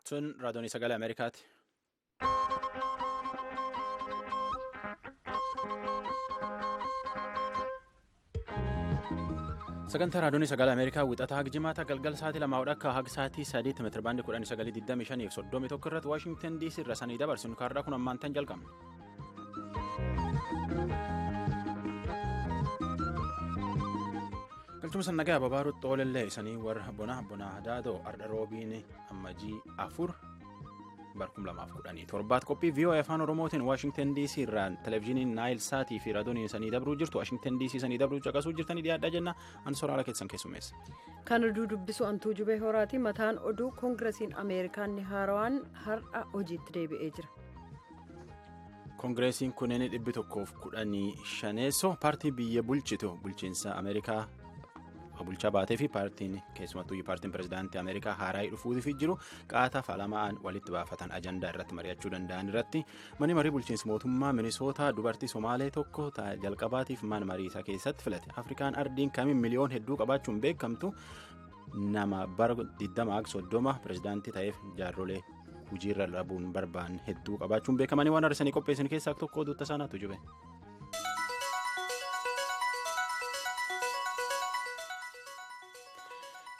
Sun raadiyoon sagalee Ameerikaati. Sagantaa raadiyoon sagalee Ameerikaa wixataa haga jimaata galgala sa'aatii 2 akka haga sa'aatii 3 meetira baandii 1925 fi 31 irratti Waashingtan DC irra sanii dabarsinu kaarraa kun ammaantan jalqabna. Galchuma sannagaa Ababaaruutti xoolillee isanii warra bonaa daadoo ardha roobiin ammajii 4 barkum 2017 qophii VOA Afaan Oromootiin Waashingtan DC irraan televezyiiniin Naayil Saatii fi raadiyoon isanii dabruu jirtu Waashingtan DC isanii dabruu caqasuu jirtanii dhiyaadhaa jenna ansoraala keessan keessummeessa. Kan oduu dubbisu Antuu Jubee Horaati. Mataan oduu Koongiresiin Ameerikaan haarawaan har'a hojiitti deebi'ee jira. Koongireesiin kunneen 115 paartii biyya bulchitu bulchiinsa Ameerikaa bulchaa baatee fi paartiin keessumattuu paartiin pirezidaantii Ameerikaa haaraa dhufuutii jiru qaataa falamaan walitti baafatan ajandaa irratti mari'achuu danda'an irratti manni marii bulchiinsa mootummaa Minisootaa dubartii Somaalee tokko jalqabaatiif mana marii isaa keessatti filate. Afrikaan ardiin kamiin miliyoon hedduu qabaachuun beekamtu nama bara 2030 pirezidaantii ta'eef jaarrolee hojiirra dhabuun barbaan hedduu qabaachuun beekamanii waan arsanii qopheessan keessaa tokko oduutta isaanaatu jube.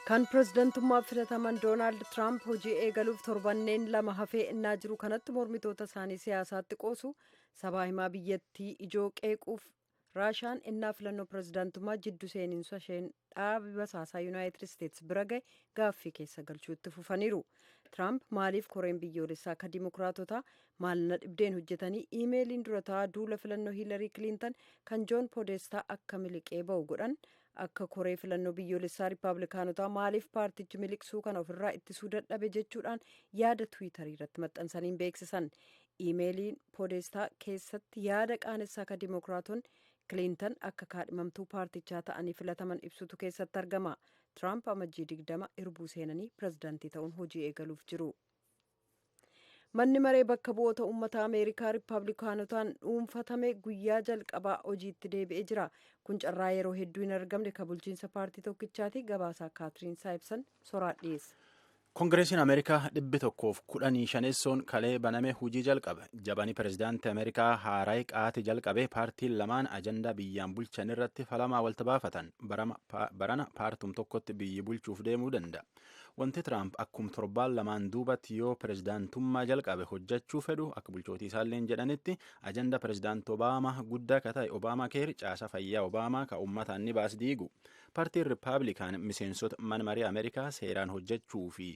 Kan pirezidantummaaf filataman Doonaald Tiraamp hojii eegaluuf torbanneen 2 hafee innaa jiru kanatti mormitoota isaanii siyaasaatti qoosu sabaa himaa biyyattii ijoo qeequuf Raashaan innaa filannoo pirezidantummaa jiddu seeninsa isheen dhaabii basaasaa Yuunaayitid Isteetsi bira gahe gaaffii keessa galchuutti fufaniiru. Tiraamp maaliif koreen biyyoolessaa akka dimokiraatotaa maalina dhibdeen hojjetanii iimeeliin durataa duula filannoo Hiilarii Kiliintan kan Joon Poodestaa akka miliqee ba'u godhan akka koree filannoo biyyoolessaa Riippaabilikaanotaa maaliif paartichi miliqsuu kana ofirraa ittisuu dadhabe jechuudhaan yaada Tiwiitarii irratti maxxansaniin beeksisan. Iimeeliin Poodestaa keessatti yaada qaanessaa akka dimokiraatonni Kiliintan akka kaadhimamtuu paartichaa ta'anii filataman ibsutu keessatti argama. Tiraamp amajjii 20 irbuu seenanii pirezidaantii ta'uun hojii eegaluuf jiru. Manni maree bakka bu'oota uummata Ameerikaa Riippaabilikaanotaan dhuunfatame guyyaa jalqabaa hojiitti deebi'ee jira. Kun carraa yeroo hedduu hin argamne kan bulchiinsa paartii tokkichaati. Gabaasaa Kaatiriin Saayibsan soraa dhiyeessa. Koongireesiin Ameerikaa 115 kalee baname hojii jalqabe. Jabanii pirezidaantii Ameerikaa haaraa qaati jalqabe paartiin lamaan ajandaa biyyaan bulchan irratti falamaa walta baafatan barana paartum tokkotti biyyi bulchuuf deemuu danda'a. Wanti Tiraamp akkuma torbaan lamaan duubatti yoo pirezidaantummaa jalqabe hojjechuu fedhu akka bulchootii isaalleen jedhanitti ajandaa pirezidaantii Obaamaa guddaa ka ta'e Obaamaa keer caasa fayyaa Obaamaa ka uummataan ni baas diigu. Paartiin Riippaabilikaan miseensota mana marii Ameerikaa seeraan hojjechuu fi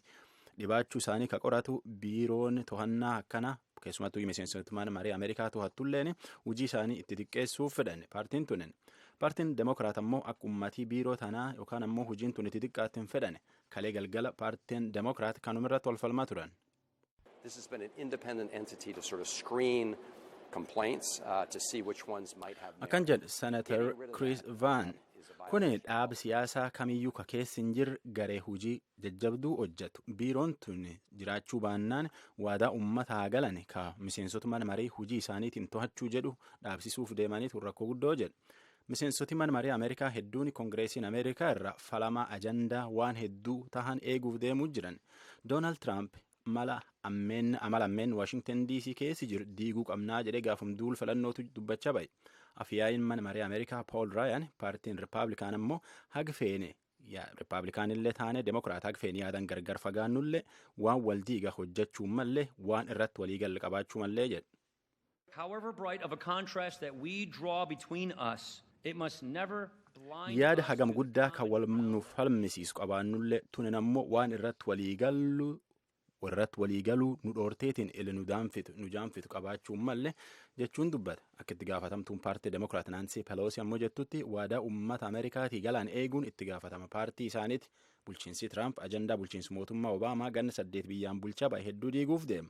dhibaachuu isaanii ka qoratu biiroon to'annaa akkana keessumattuu miseensota mana marii Ameerikaa to'attulleen hojii isaanii itti xiqqeessuuf fedhan paartiin tunin. Paartiin Demokiraat ammoo akka uummatii biiroo tanaa yookaan ammoo hojiin tun itti xiqqaatti hin fedhan kalee galgala paartiin Demokiraat kanumirratti wal falmaa turan. This has been an independent entity to sort of screen complaints to see which ones might have merit. Akkan jedhe Senator Chris Van kun dhaaba siyaasaa kamiyyuu ka keessa hin jirre garee hojii jajjabduu hojjetu. Biiroon tun jiraachuu baannaan waadaa uummataa galan ka miseensota mana marii hojii isaaniitiin to'achuu jedhu dhaabsisuuf deemaniitu rakkoo guddoo jedhu. Miseensoti mana marii Ameerikaa hedduun Koongireesiin Ameerikaa irra falamaa ajandaa waan hedduu tahan eeguuf deemuu jiran. Doonaald Tiraamp amala ammeen Waashingtan DC keessi jiru diiguu qabnaa jedhee gaafum duul filannootu dubbachaa bahe. Afyaayin mana marii Ameerikaa Paul Ryan paartiin Riippaabilikaan ammoo haga feene Riippaabilikaanillee taane Demokiraat haga feene yaadan gargar fagaannullee waan wal diiga hojjechuu mallee waan irratti waliigallee qabaachuu mallee jedhe. However bright of a contrast that we draw between us, it must never blind yaada hagam guddaa kan wal nuuf falmisiisu qabaannullee tunin ammoo waan irratti waliigaluu nu dhoorteetiin ili nu jaanfitu qabaachuun mallee jechuun dubbata. Akka itti gaafatamtuun paartii Demokiraat Naansi Peloosi ammoo jettutti waadaa uummata Ameerikaatii galaan eeguun itti gaafatama paartii isaaniiti. Bulchiinsi Tiraamp ajandaa bulchiinsa mootummaa Obaamaa ganna 8 biyyaan bulchaa bahe hedduu diiguuf deema.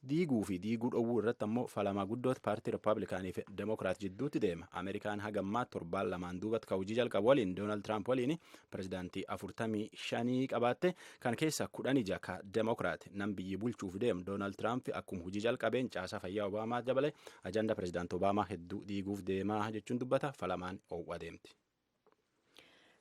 Diiguu fi diiguu dhowwuu irratti ammoo falamaa guddoota paartii Riippaabilikaanii fi Demokiraat jidduutti deema. Ameerikaan hagammaa torbaan lamaan duubatti ka hojii jalqabu waliin Doonaald Tiraamp waliin pirezidaantii 45 qabaatte kan keessa 16 ka Demokiraat nam biyyi bulchuuf deemu. Doonaald Tiraamp akkuma hojii jalqabeen caasaa fayyaa Obaamaa dabale ajandaa pirezidaantii Obaamaa hedduu diiguuf deemaa jechuun dubbata falamaan oowwa deemti.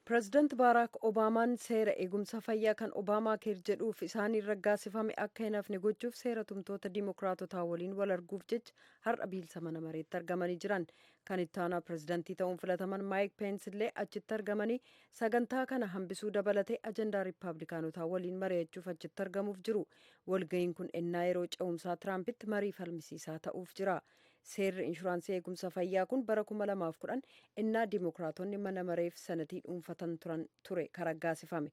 Pireezidaant Baaraak Obaamaan seera eegumsa fayyaa kan Obaamaa keer jedhuuf isaaniin raggaasifame akka hin hafne gochuuf seera tumtoota Dimookiraatotaa waliin wal arguuf jecha har'a biilsa mana mareetti argamanii jiran. Kan itti aanaa pireezidaantii ta'uun filataman Maayik Peens illee achitti argamanii sagantaa kana hambisuu dabalatee ajandaa Riippaabilikaanotaa waliin mari'achuuf achitti argamuuf jiru. Walga'iin kun ennaa yeroo ce'umsaa Tiraampitti marii falmisiisaa ta'uuf jira. Seerri inshuraansii eegumsa fayyaa kun bara 2010 ennaa Dimookiraatonni mana mareef sanatii dhuunfatan ture kan raggaasifame.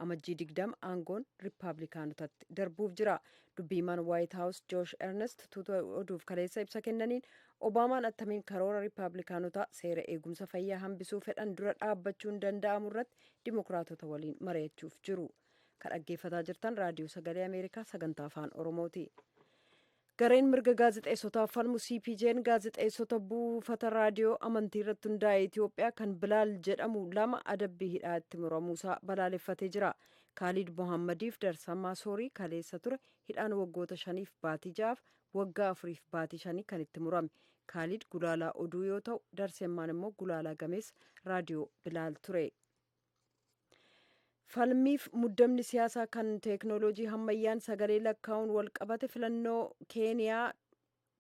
Amajjii 20 aangoon Riippaabilikaanotatti darbuuf jira. Dubbiimaan Waayit Haawus Joosh Ernest tuuta oduuf kaleessa ibsa kennaniin Obaamaan attamiin karoora Riippaabilikaanotaa seera eegumsa fayyaa hambisuu fedhan dura dhaabbachuun danda'amu irratti Dimookiraatota waliin mari'achuuf jiru. Kan dhaggeeffataa jirtan raadiyoo sagalee Ameerikaa sagantaa afaan Oromooti. Gareen mirga gaazexeessotaaf falmu CPJ'n gaazexeessota buufata raadiyoo amantii irratti hundaa'e Itoophiyaa kan Bilaal jedhamu 2 adabbii hidhaa itti muramuusaa balaaleffatee jira. Kaalid Mohammadiif Darsammaa Soorii kaleessa ture hidhaan waggoota 5f baatii 6f waggaa 4f baatii 5 kan itti murame. Kaalid gulaalaa oduu yoo ta'u Darsemmaan immoo gulaalaa gameessa raadiyoo Bilaal ture. Falmiif muddamni siyaasaa kan teeknooloojii hammayyaan sagalee lakkaa'uun wal qabate filannoo Keeniyaa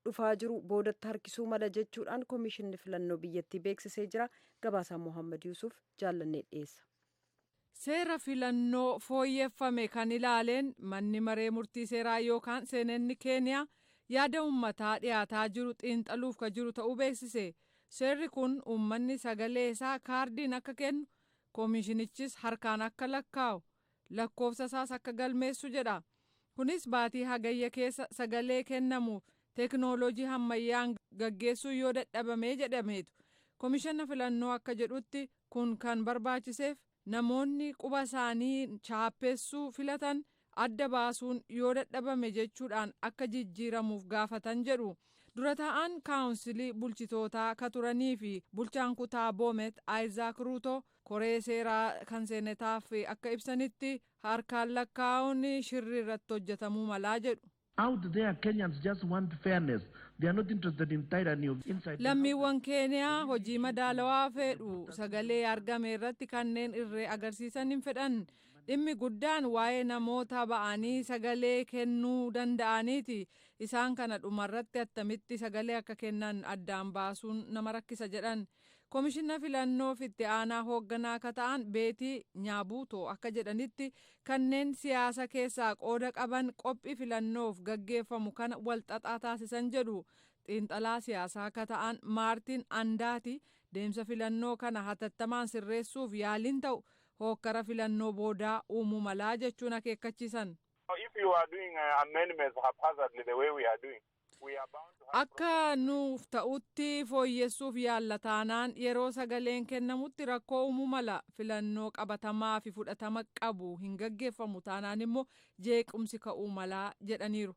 dhufaa jiru boodatti harkisuu mala jechuudhaan Koomishinni filannoo biyyattii beeksisee jira. Gabaasaan Mohammad Yuusuf jaallannee dhiyeessa. Seera filannoo fooyyeffame kan ilaaleen manni maree murtii seeraa yookaan seenenni Keeniyaa yaada uummataa dhiyaataa jiru xiinxaluuf ka jiru ta'uu beeksise. Seerri kun uummanni sagalee isaa kaardiin akka kennu koomishinichis harkaan akka lakkaa'u lakkoofsa isaas akka galmeessu jedha. Kunis baatii hagayya keessa sagalee kennamuuf teeknooloojii hammayyaan gaggeessuu yoo dadhabamee jedhameetu. Koomishina filannoo akka jedhutti kun kan barbaachiseef namoonni quba isaanii chaappeessuu filatan adda baasuun yoo dadhabame jechuudhaan akka jijjiiramuuf gaafatan jedhu. Dura taa'an kaawunsilii bulchitootaa ka turanii fi bulchaan kutaa Boomet Aayizaak Ruutoo koree seeraa kan seenetaaf akka ibsanitti harkaan lakkaa'uun shirri irratti hojjetamuu malaa jedhu. Lammiiwwan Keeniyaa hojii madaalawaa fedhu sagalee argame irratti kanneen irree agarsiisan hin fedhan. Dhimmi guddaan waa'ee namoota ba'anii sagalee kennuu danda'aniiti. Isaan kana dhumarratti attamitti sagalee akka kennan addaan baasuun nama rakkisa jedhan. Koomishina filannoof itti aanaa hoogganaa akka ta'an Beetii Nyaabuutoo akka jedhanitti kanneen siyaasa keessaa qooda qaban qophii filannoof gaggeeffamu kana walxaxaa taasisan jedhu. Xiinxalaa siyaasaa akka ta'an Maartiin Andaati deemsa filannoo kana hatattamaan sirreessuuf yaaliin ta'u hookkara filannoo boodaa uumuu malaa jechuun akeekkachiisan. Akka nuuf ta'utti fooyyessuuf yaallataanaan yeroo sagaleen kennamutti rakkoo uumuu mala filannoo qabatamaa fi fudhatama qabu hin gaggeeffamu taanaan immoo jeequmsi ka'uu malaa jedhaniiru.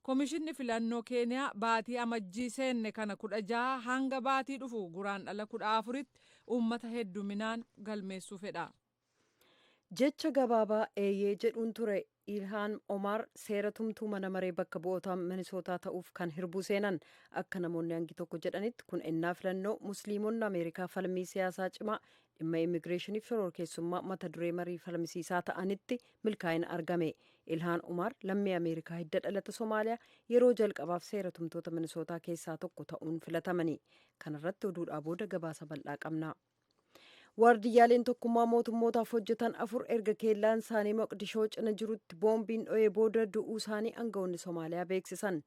Koomishinni filannoo Keeniyaa baatii amajjii seenne kana 16 hanga baatii dhufu guraandhala 14tti uummata hedduminaan galmeessuu fedha. Jecha gabaabaa eeyyee jedhuun ture Ilhaan Omar seera tumtuu mana maree bakka bu'ootaa Minisootaa ta'uuf kan hirbuu seenan. Akka namoonni hangi tokko jedhanitti kun ennaa filannoo musliimonni Ameerikaa falmii siyaasaa cimaa dhimma immigireeshiniif shororkeessummaa mata duree marii falmisiisaa ta'anitti milkaa'ina argame. Ilhaan Omar lammii Ameerikaa hidda dhalata Somaaliyaa yeroo jalqabaaf seera tumtoota Minisootaa keessaa tokko ta'uun filatamani. Kanarratti oduudhaa booda gabaasa bal'aa qabna. Waardiyyaaleen tokkummaa mootummootaaf hojjetan 4 erga keellaan isaanii Moqdishoo cina jirutti boombiin dho'ee booda du'uu isaanii aangawoonni Somaaliyaa beeksisan.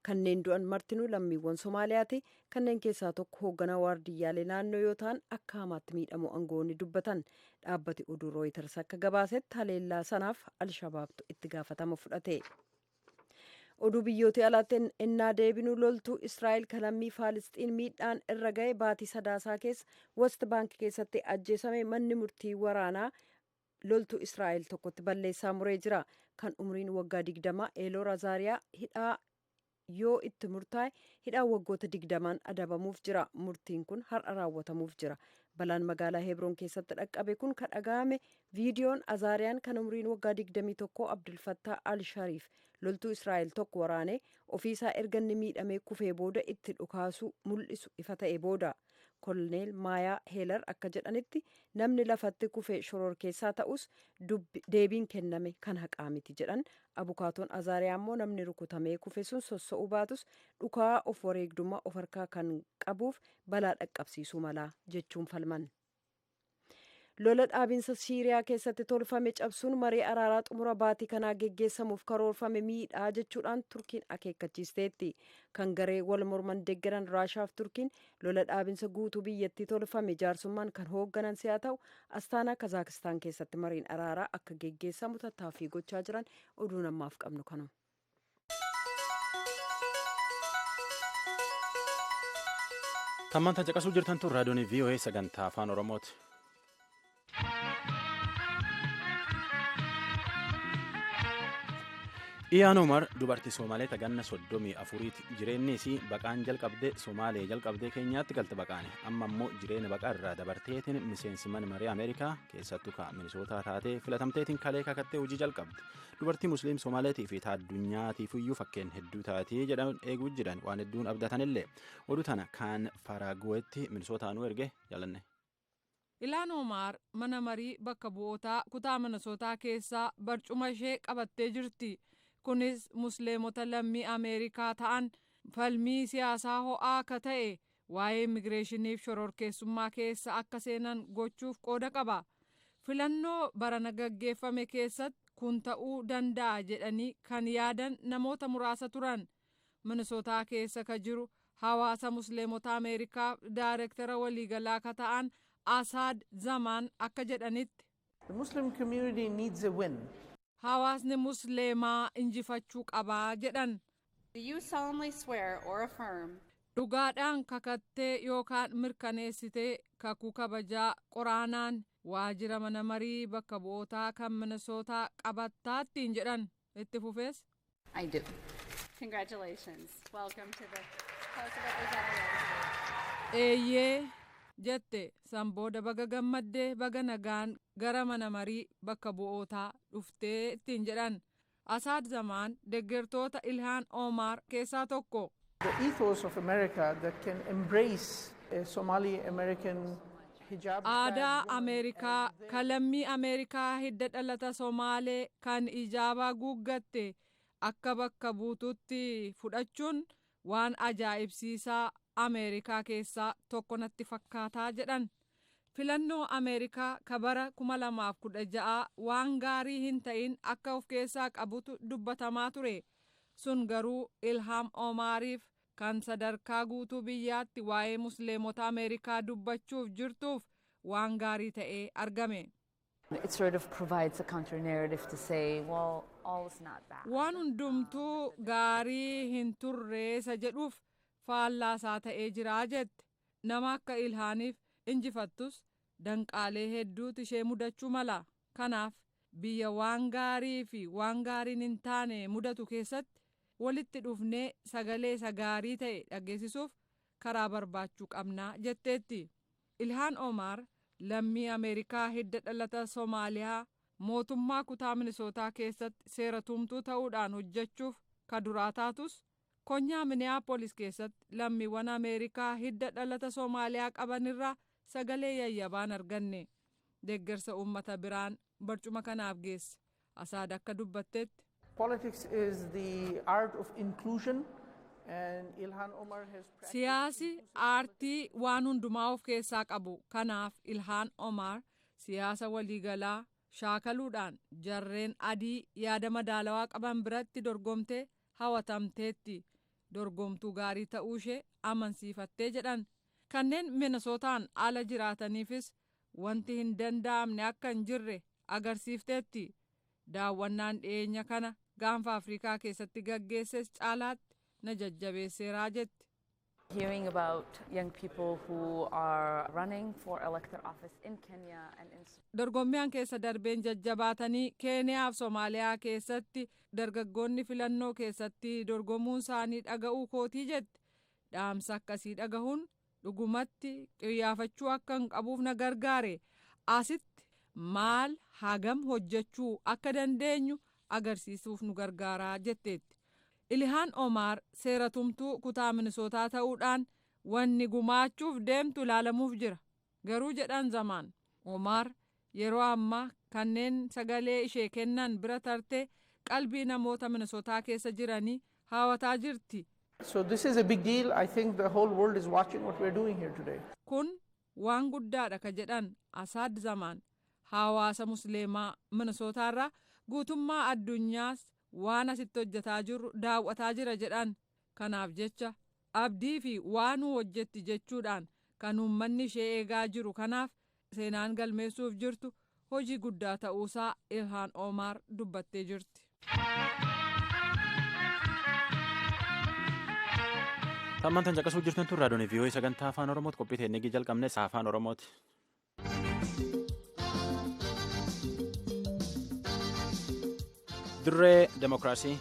Kanneen du'an martinuu lammiiwwan Somaaliyaati. Kanneen keessaa tokko hoogganaa waardiyyaalee naannoo yoo ta'an akka hamaatti miidhamu aangawoonni dubbatan. Dhaabbati oduu Rooyiters akka gabaasetti haleellaa sanaaf Alshabaabtu itti gaafatama fudhate. Oduu biyyoota alaatti ennaa deebinu loltuu Israa'el kan lammii Faalisxiin miidhaan irra ga'e baatii sadaasaa keessa West Bank keessatti ajjeesame manni murtii waraanaa loltuu Israa'el tokkotti balleessaa muree jira. Kan umriin waggaa 20 Eeloo Razaariyaa hidhaa yoo itti murtaa'e hidhaa waggoota 20 adabamuuf jira. Murtiin kun har'a raawwatamuuf jira. Balaan magaalaa Hebroon keessatti dhaqqabe kun kan dhaga'ame viidiyoon Azaariyaan kan umriin waggaa 21 Abdulfattaa Al-Shariif loltuu Israa'el tokko waraanee ofiisaa erga inni miidhamee kufee booda itti dhukaasuu mul'isu ifa ta'e booda. koloneel maayaa heelar akka jedhanitti namni lafatti kufee shororkeessaa ta'us deebiin kenname kan haqaa miti jedhan. Abukaatoon Azaariyaa immoo namni rukutamee kufe sun sossa'uu baatus dhukaa of wareegdummaa of harkaa kan qabuuf balaa dhaqqabsiisuu mala jechuun falman. Lola dhaabinsa Siiriyaa keessatti tolfame cabsuun marii araaraa xumura baatii kanaa geggeessamuuf karoorfame miidhaa jechuudhaan Turkiin akeekkachiisteetti. Kan garee wal morman deeggaran Raashaaf Turkiin lola dhaabinsa guutuu biyyattii tolfame jaarsummaan kan hoogganan si'a ta'u Astaanaa Kazaakistaan keessatti mariin araaraa akka geggeessamu tattaaffii gochaa jiran oduu namaaf qabnu kanuma. Tammaan caqasuu jirtan tun raadiyoon VOA sagantaa afaan Oromooti. Iyaan Umar dubartii Somaalee ganna 34ti. Jireenni isii baqaan jalqabdee Somaalee jalqabdee Keenyaatti galte baqaane. Amma immoo jireenya baqaa irraa dabarteetiin miseensi mana maree Ameerikaa keessattuu Minisootaa taatee filatamteetiin kalee kakattee hojii jalqabde. Dubartii Musliim Somaaleetii fi addunyaatiif iyyuu fakkeen hedduu taatee jedhan eeguu jiran waan hedduun abdatanillee. Oduu tana kan Faraaguweetti Minisootaanuu erge jaalanne. Ilaan Omar mana marii bakka bu'ootaa kutaa Minisootaa keessaa barcuma ishee qabattee jirti. Kunis musliimota lammii Ameerikaa ta'an falmii siyaasaa ho'aa akka ta'e waa'ee immigireeshiniif shororkeessummaa keessa akka seenan gochuuf qooda qaba. Filannoo barana gaggeeffame keessatti kun ta'uu danda'a jedhanii kan yaadan namoota muraasa turan. Minisootaa keessa ka jiru hawaasa musliimota Ameerikaa daayireektara waliigalaa ka ta'an Asaad Zamaan akka jedhanitti. The Muslim community needs a win. Hawaasni musliimaa injifachuu qabaa jedhan. Do you solemnly swear or affirm? Dhugaadhaan kakattee yookaan mirkaneessitee kakuu kabajaa qoraanaan waajjira mana marii bakka bu'ootaa kan Minisootaa qabattaattiin jedhan itti fufees. I do. Congratulations. Welcome to the House of Representatives. Eeyyee jette san booda baga gammaddee baga nagaan gara mana marii bakka bu'ootaa dhuftee ittiin jedhan. Asaad Zamaan deeggartoota Ilhaan Omar keessaa tokko. The ethos of America that can embrace a Somali American hijab. Aadaa Ameerikaa kan lammii Ameerikaa hidda dhalata Somaalee kan ijaabaa guuggatte akka bakka buututti fudhachuun waan ajaa'ibsiisaa Ameerikaa keessaa tokko natti fakkaataa jedhan. Filannoo Ameerikaa ka bara 2016 waan gaarii hin ta'in akka of keessaa qabutu dubbatamaa ture. Sun garuu Ilhaan Omariif kan sadarkaa guutuu biyyaatti waa'ee musliimota Ameerikaa dubbachuuf jirtuuf waan gaarii ta'ee argame. It sort of provides a counter narrative to say, well, all is not bad. Waan hundumtuu gaarii hin turreessa jedhuuf faallaasaa ta'ee jiraa jette. Nama akka Ilhaaniif injifattus danqaalee hedduutu ishee mudachuu mala. Kanaaf biyya waan gaarii fi waan gaariin hin taane mudatu keessatti walitti dhufnee sagalee isa gaarii ta'e dhageessisuuf karaa barbaachuu qabnaa jetteetti. Ilhaan Omar lammii Ameerikaa hidda dhalata Somaaliyaa mootummaa kutaa Minisootaa keessatti seera tumtuu ta'uudhaan hojjechuuf ka duraa taatus konyaa Minneapolis keessatti lammiiwwan Ameerikaa hidda dhalata Somaaliyaa qabanirraa sagalee yayyabaan arganne. Deeggarsa uummata biraan barcuma kanaaf geesse. Asaad akka dubbatteetti. Politics is the art of inclusion and Ilhan Omar has Siyaasi aartii waan hundumaa of keessaa qabu. Kanaaf Ilhaan Omar siyaasa waliigalaa shaakaluudhaan jarreen adii yaada madaalawaa qaban biratti dorgomtee hawatamteetti. Dorgomtuu gaarii ta'uu ishee amansiifattee jedhan. Kanneen Minisootaan ala jiraataniifis wanti hin danda'amne akka hin jirre agarsiifteetti. Daawwannaan dhiyeenya kana gaanfa Afrikaa keessatti gaggeesses caalaatti na jajjabeesseeraa jetti. Hearing about young people who are running for elected office in Kenya and in Dorgommiyaan keessa darbeen jajjabaatanii Keeniyaa fi Somaaliyaa keessatti dargaggoonni filannoo keessatti dorgomuun isaanii dhaga'uu kootii jetti. Dhaamsa akkasii dhagahuun dhugumatti xiyyaafachuu akka hin qabuuf na gargaare. Asitti maal hagam hojjechuu akka dandeenyu agarsiisuuf nu gargaaraa jetteetti. Ilhaan Omar seera tumtuu kutaa Minisootaa ta'uudhaan wanni gumaachuuf deemtu ilaalamuuf jira. Garuu jedhan Zamaan Omar yeroo ammaa kanneen sagalee ishee kennan bira tartee qalbii namoota Minnesotaa keessa jiranii hawwataa jirti. So this is a big deal. I think the whole world is watching what we're doing here today. Kun waan guddaadha ka jedhan Asaad Zamaan hawaasa musliimaa Minnesotaarraa guutummaa addunyaas waan asitti hojjetaa jirru daawwataa jira jedhan. Kanaaf jecha abdii fi waan hojjetti jechuudhaan kan uummanni ishee eegaa jiru kanaaf seenaan galmeessuuf jirtu hojii guddaa ta'uusaa Ilhaan Omar dubbattee jirti. Tammantan caqasuu jirtan tun raadiyoon VOA sagantaa afaan Oromooti qophii teennee jalqabne afaan Oromooti. Dirree Demokiraasii.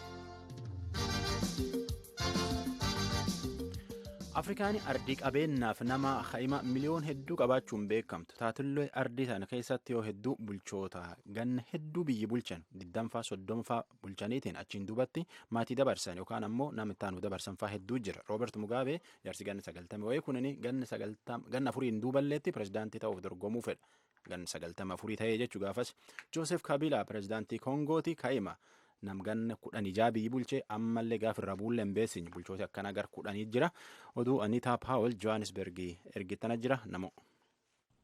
Afrikaan ardii qabeenyaaf nama haima miliyoon hedduu qabaachuun beekamtu taatullee ardii sana keessatti yoo hedduu bulchoota ganna hedduu biyyi bulchan 20-30 bulchaniitiin achiin duubatti maatii dabarsan yookaan ammoo nama itti aanu dabarsan fa'aa hedduu jira. Roobert Mugaabee jaarsi ganna 90 wayii kunini ganna 4 duuballeetti pirezidaantii ta'uuf dorgomuu fedha. Ganna 94 ta'ee jechuu gaafas Joosef Kabilaa pirezidaantii Kongooti kaa'ima. Namganna 16 biyyi bulchee ammallee gaafirra buullee hin beeksine bulchoota akkana gar 10 jira. Oduu Anitaa Paawul Johannesburgii ergittana jira namo.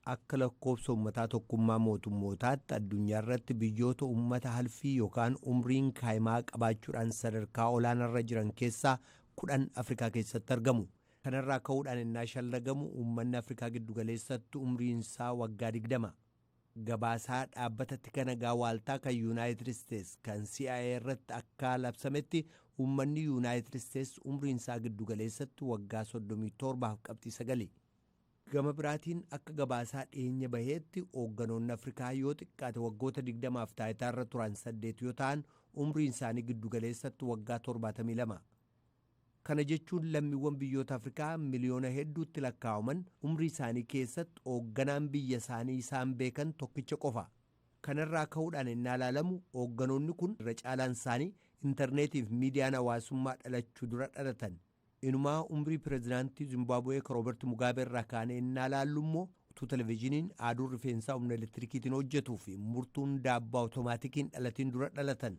Akka lakkoofsa uummataa tokkummaa mootummootaatti addunyaa irratti biyyoota uummata halfii yookaan umriin kaayimaa qabaachuudhaan sadarkaa olaanarra jiran keessaa 10 Afrikaa keessatti argamu. Kanarraa ka'uudhaan innaa shallagamu uummanni Afrikaa giddugaleessatti umriinsaa waggaa 20. Gabaasaa dhaabbatatti kana gaawwaaltaa kan Yuunaayitid Isteets kan CIA irratti akka labsametti uummanni Yuunaayitid Isteets umriinsaa giddugaleessatti waggaa 37.9. Gama biraatiin akka gabaasaa dhiyeenya baheetti hoogganoonni Afrikaa yoo xiqqaate waggoota 20f taayitaarra turan 8 yoo ta'an umriin isaanii giddugaleessatti waggaa 72. Kana jechuun lammiiwwan biyyoota Afrikaa miliyoona hedduutti lakkaa'aman umrii isaanii keessatti hoogganaan biyya isaanii isaan beekan tokkicha qofa. Kanarraa ka'uudhaan innaa ilaalamu hoogganoonni kun irra caalaan isaanii intarneetiif miidiyaan hawaasummaa dhalachuu dura dhalatan. Inumaa umrii pirezidaantii Zimbaabuwee Roobert Mugaabee irraa kaanee innaa ilaallu immoo utuu televezyiiniin aduun rifeensaa humna elektirikiitiin hojjetuu fi murtuun daabbaa otomaatikiin dhalatiin dura dhalatan.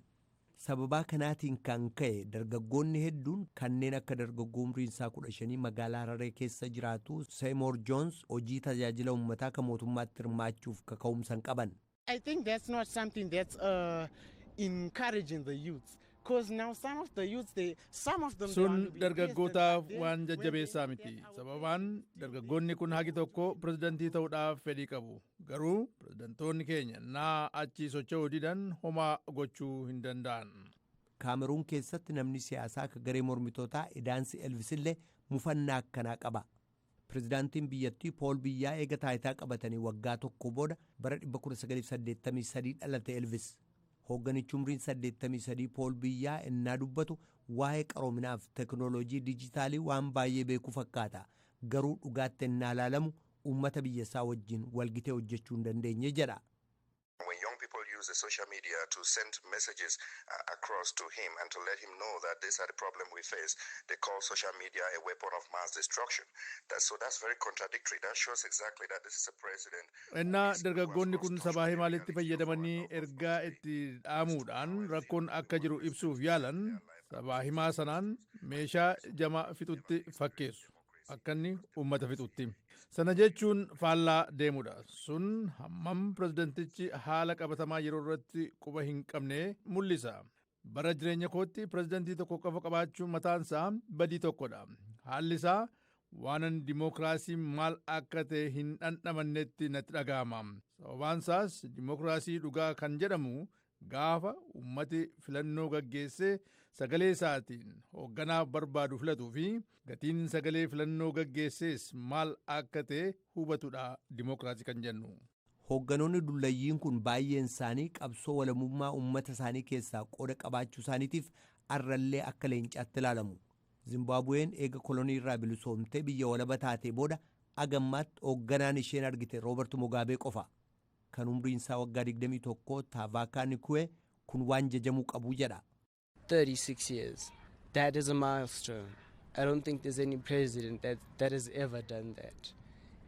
Sababaa kanaatiin kan ka'e dargaggoonni hedduun kanneen akka dargaggoo umriin isaa 15 magaalaa Hararee keessa jiraatu Seymour Jones hojii tajaajila uummataa kan mootummaatti hirmaachuuf kaka'umsa qaban. I think that's not something that's encouraging the youth. Because now some of the youth sun dargaggootaaf waan jajjabeessaa miti. Sababaan dargaggoonni kun hagi tokko pirezidantii ta'uudhaaf fedhii qabu. Garuu pirezidantoonni keenya naa achi socho'uu didan homaa gochuu hin danda'an. Kaameruun keessatti namni siyaasaa akka garee mormitootaa Idaansi Elvisillee mufannaa akkanaa qaba. Pirezidaantiin biyyattii Pool Biyyaa eega taayitaa qabatanii waggaa tokko booda bara 1983 dhalate Elvis. Hoogganichi umriin 83 Pool Biyyaa innaa dubbatu waa'ee qaroominaaf teknooloojii dijitaalii waan baay'ee beekuu fakkaata. Garuu dhugaatti innaa ilaalamu uummata biyya isaa wajjin walgitee hojjechuu hin dandeenye jedha. The social media to send messages across to him and to let him know that these are the problem we face. They call social media a weapon of mass destruction. That's very contradictory. That shows exactly that this is a president. Enna dargaggoonni kun sabaa himaalitti fayyadamanii ergaa itti dhaamuudhaan rakkoon akka jiru ibsuuf yaalan sabaa himaa sanaan meeshaa jama fixutti fakkeessu. Akka inni uummata fixutti. Sana jechuun faallaa deemudha. Sun hammam pirezidantichi haala qabatamaa yeroo irratti quba hin qabne mul'isa. Bara jireenya kootti pirezidantii tokko qofa qabaachuun mataansaa badii tokkodha. Haalli isaa waanan dimookiraasii maal akka ta'e hin dhandhamannetti natti dhaga'ama. Sababaan isaas dimookiraasii dhugaa kan jedhamu gaafa uummati filannoo gaggeessee sagalee isaatiin hoogganaaf barbaadu filatuu fi gatiin sagalee filannoo gaggeessees maal akka ta'e hubatudha dimookiraasii kan jennu. Hoogganoonni dullayyiin kun baay'een isaanii qabsoo walabummaa uummata isaanii keessaa qooda qabaachuu isaaniitiif arrallee akka leencaatti ilaalamu. Zimbaabuween eega kolonii irraa bilisoomtee biyya walaba taatee booda agammaatti hoogganaan isheen argite Roobert Mugaabee qofa. Kan umriin isaa waggaa 21 Taavakaa Nikuwee kun waan jajamuu qabu jedha. 36 years. That is a milestone. I don't think there's any president that has ever done that.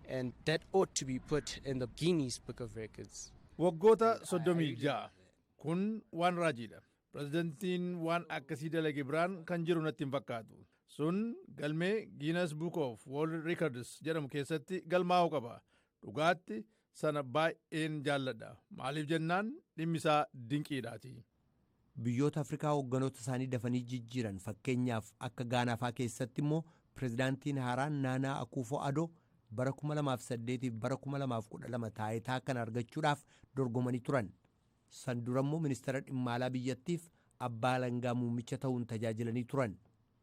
And that ought to be put in the Guinness Book of Records. Waggoota 36 kun waan raajiidha. Pirezidantiin waan akkasii dalage biraan kan jiru natti hin fakkaatu. Sun galmee Guinness Book of World Records jedhamu keessatti galmaa'uu qaba. Dhugaatti sana baay'een jaalladha. Maaliif jennaan dhimmisaa dinqiidhaati. Biyyoota Afrikaa hoogganoota isaanii dafanii jijjiiran fakkeenyaaf akka Gaanaafaa keessatti immoo pirezidaantiin haaraan Naanaa Akuufo-Adoo bara 2008 bara 2012 taayitaa kan argachuudhaaf dorgomanii turan. San dura immoo ministeera dhimma alaa biyyattiif abbaa alangaa muummicha ta'uun tajaajilanii turan.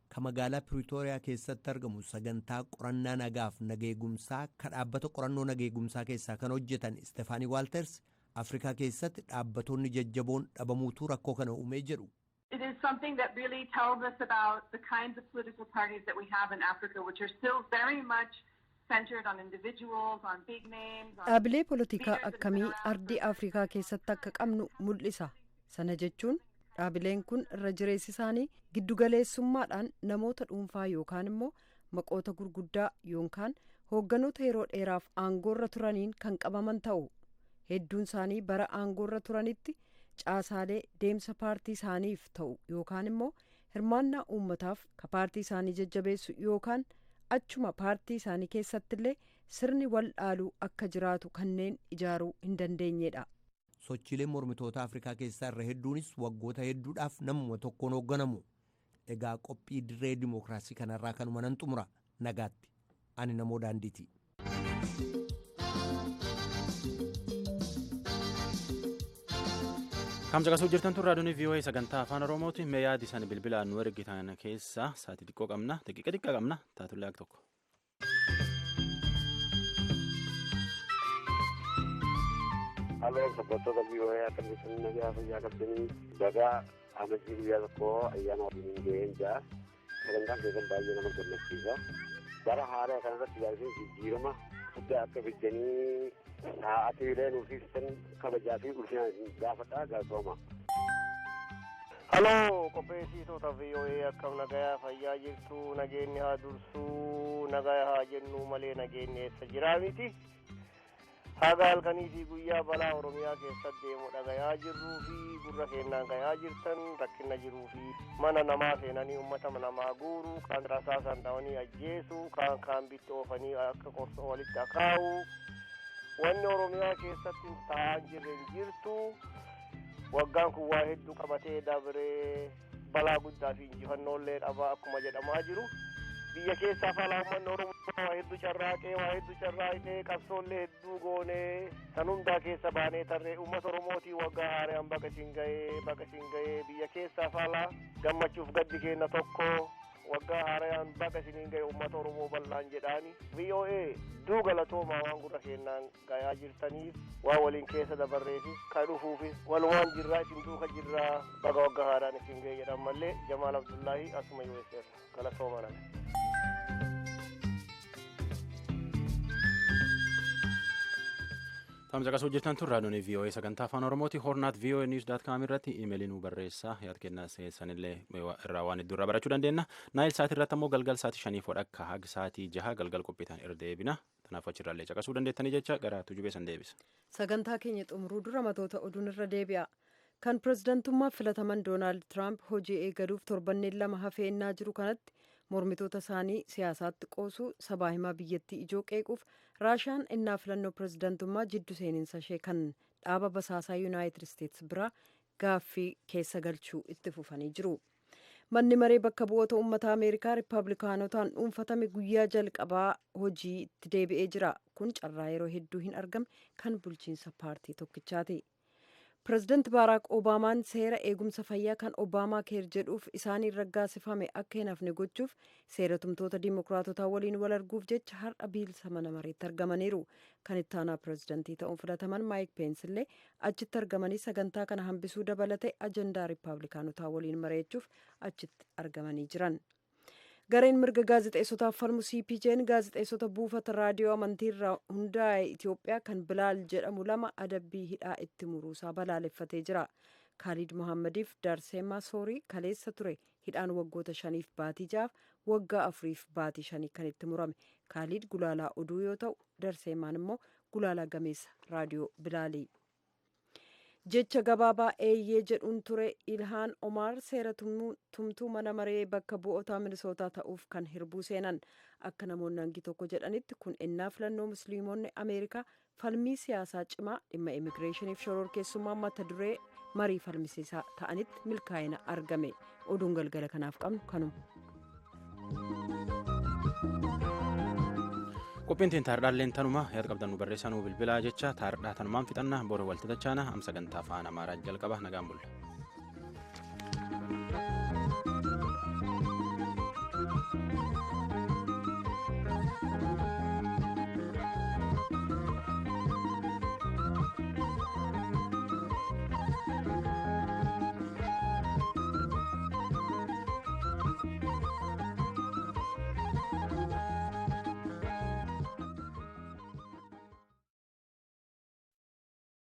Ka magaalaa Piriitooriyaa keessatti argamu sagantaa qorannaa nagaaf nageegumsaa ka dhaabbata qorannoo nageegumsaa keessaa kan hojjetan Stefaanii Waalters Afrikaa keessatti dhaabbatonni jajjaboon dhabamuutu rakkoo kana uumee jedhu. It is something that really tells us about the kinds of political parties that we have in Africa, which are still very much centered on individuals, on big names. Dhaabilee poolitikaa akkamii ardii Afrikaa keessatti akka qabnu mul'isa. Sana jechuun dhaabileen kun irra jireessi isaanii giddugaleessummaadhaan namoota dhuunfaa yookaan immoo maqoota gurguddaa yookaan hoogganoota yeroo dheeraaf aangoorra turaniin kan qabaman ta'u. Hedduun isaanii bara aangoorra turanitti caasaalee deemsa paartii isaaniif ta'u yookaan immoo hirmaannaa uummataaf ka paartii isaanii jajjabeessu yookaan achuma paartii isaanii keessatti illee sirni wal dhaaluu akka jiraatu kanneen ijaaruu hin dandeenyedha. Sochiileen mormitoota Afrikaa keessaa irra hedduunis waggoota hedduudhaaf namuma tokkoon hoogganamu. Egaa qophii dirree dimookiraasii kanarraa kanuma nan xumura nagaatti. Ani namoo daandiiti. Kamsa kasuu jirtan tun raadiyoon VOA sagantaa afaan Oromooti. Mee yaadi isaan bilbilaan nu ergitan keessa sa'aatii xiqqoo qabna, daqiiqa xiqqaa qabna, taatullee akka tokko. Halloo sabbattoota VOA akkamitti nagaa fayyaa qabdanii dagaa amajjii guyyaa tokko ayyaana waliin ga'een jira. Sagantaan keessan baay'ee nama gammachiisa. Bara haaraa kanarratti yaaduu jijjiirama guddaa akka fidanii sa'aatiilee nuuf ibsan kabajaa fi ulfinaan gaafadhaa gaafoma. Halloo qopheessitoota VOA akkam nagayaa fayyaa jirtu nageenyi haa dursuu nagaa haa jennu malee nageenyi eessa jiraa miti. Haga halkanii fi guyyaa balaa Oromiyaa keessatti deemu dhagayaa jirruu fi gurra keenyaan gayaa jirtan rakkina jiruu fi mana namaa seenanii uummata namaa guuruu kaan rasaasaan ta'anii ajjeesuu kaan bitti oofanii akka qorsoo walitti akaa'u wanni Oromiyaa keessatti ta'aa jirtu waggaan kun waa hedduu qabatee dabree balaa guddaa fi injifannoolee dhabaa akkuma jedhamaa jiru. Biyya keessaa faalaa uummanni Oromoo waa hedduu carraaqee qabsoollee hedduu goonee san hundaa keessa baanee tarree uummata Oromootii waggaa haaraan baga isin ga'ee biyya keessaa faalaa gammachuuf gaddi keenya tokko waggaa haaraan baga isiniin ga'e uummata Oromoo bal'aan jedhaani. VOA duu galatoomaa waan gurra keenyaan gayaa jirtaniif waan waliin keessa dabarreefis kan dhufuufis walumaan jirraa isin duuka jirraa baga waggaa haaraan isin ga'e jedhan mallee Jamaal Abdullaahi asuma USA galatoomaa nana. Tamsa kasuu jirtan tun raadiyoon VOA sagantaa afaan Oromooti. Hornaat voanews.com irratti iimeelii nu barreessaa yaad kennaa sanillee irraa waan hedduu irraa barachuu dandeenya. Naayil sa'aatii irratti ammoo galgal sa'aatii 5 akka haga sa'aatii 6 galgal qophiitaan irra deebina. Kanaaf achirraallee caqasuu dandeettanii jecha gara tujubee san deebisa. Sagantaa keenya xumuruu dura matoota oduun irra deebi'a. Kan pirezidantummaa filataman Doonaald Tiraamp hojii eegaluuf torbanneen 2 hafee innaa jiru kanatti mormitoota isaanii siyaasaatti qoosuu sabaa himaa biyyattii ijoo qeequuf raashaan innaa filannoo pirezidantummaa jiddu seeninsa ishee kan dhaaba basaasaa yuunaayitid isteetsi biraa gaaffii keessa galchuu itti fufanii jiru. Manni maree bakka bu'oota uummata Ameerikaa Rippaabilikaanotaan dhuunfatame guyyaa jalqabaa hojii itti deebi'ee jira. Kun carraa yeroo hedduu hin argamne kan bulchiinsa paartii tokkichaati. Pireezidaanti Baaraak Obaamaan seera eegumsa fayyaa kan Obaamaa keer jedhuuf isaaniin raggaasifame akka hin hafne gochuuf seera tumtoota diimokiraatotaa waliin wal arguuf jecha har'a biilsa mana mareetti argamaniiru. Kan itti aanaa pireezidaantii ta'uun filataman Maayik Peens illee achitti argamanii sagantaa kana hambisuu dabalatee ajandaa Rippaabilikaanotaa waliin mari'achuuf achitti argamanii jiran. Gareen mirga gaazexeessotaaf falmu CPJ'n gaazexeessota buufata raadiyoo amantiirraa hundaa'e Itoophiyaa kan Bilaal jedhamu 2 adabbii hidhaa itti muruusaa balaaleffatee jira. Khalid Mohammadiif Darseemaa Soorii kaleessa ture hidhaan waggoota 5 baatii 6 waggaa 4 baatii 5 kan itti murame. Kaaliid Gulaalaa oduu yoo ta'u Darseemaan immoo Gulaalaa gameessa raadiyoo Bilaalii. Jecha gabaabaa eeyyee jedhuun ture Ilhaan Omar seera tumtuu mana maree bakka bu'ootaa Minisootaa ta'uuf kan hirbuu seenan. Akka namoonni hangi tokko jedhanitti kun ennaa filannoo musliimonni Ameerikaa falmii siyaasaa cimaa dhimma immigireeshiniif shororkeessummaa mata duree marii falmisiisaa ta'anitti milkaa'ina argame. Oduun galgala kanaaf qabnu kanuma. Qophiin taardaalleen tanuma yaada qabdan nu barreessaa nu bilbilaa jecha taardhaa tanumaan fixannaa boru walti tachaana sagantaa afaan Amaaraa jalqaba nagaan bulla.